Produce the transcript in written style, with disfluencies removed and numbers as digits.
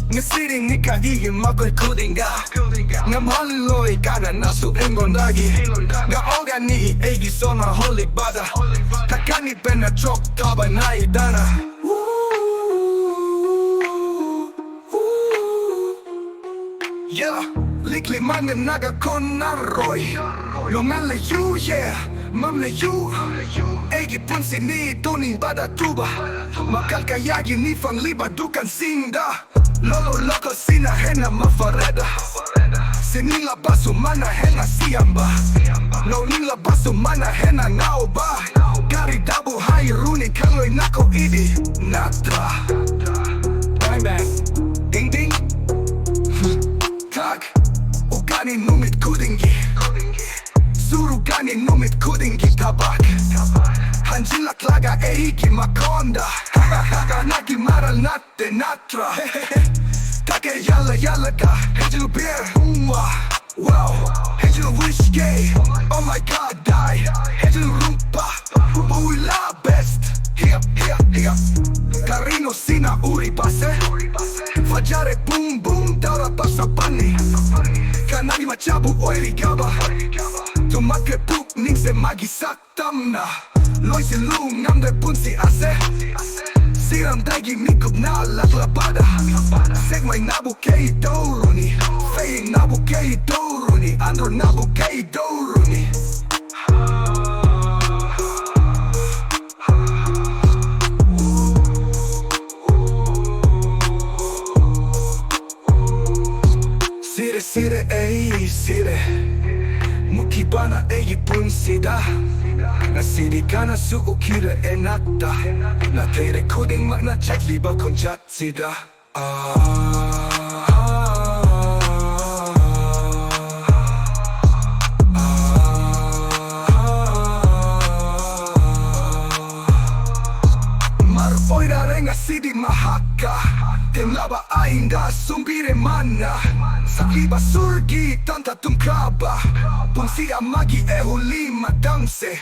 Nga siri ni kagiging makoy-kuding ka Nga maluloy ka na nasu engondagi Nga oga ni eigi sona holik bada Takani pena chok taba na idana Yeah, likli mange naga kon naroi Longan le you, yeah, mam le you Eigi punsi ni tuni bada tuba Makal kayagi ni fang liba dukan sinda Lolo loko sina hena mafareda Sinila basu mana hena siamba Nonila basu mana hena naoba Gari dabu hai runi kaloi nako idi Natra Bang bang Ding ding Tak Ugani numit kudingi Surugani numit kudingi tabak Hanjila klaga eiki makonda Kanaki maral natte natra Thakke yalla ka Hejilu beer Wow Hejilu whiskey Oh my god die Hejilu rumpa Uila best Here Karino sina uri pase Fajare boom boom Daura pasa pani Kanagi machabu oiri gaba Tumake puk ningse magi saktamna Loisi lu ngamde punsi ase Siram dagi mikub na latrabada Segmai nabu kei douruni Fei nabu kei douruni Andro nabu kei douruni Sire ei sire Mukibana eigi punsida Na siri kana su ukira enata Na tere kuding magna check liba konjat sida Mar oira renga sidi mahaka Temlaba ainda sumbire mana Sakiba surgi tanta tumkaba Punsia magi e hulima danse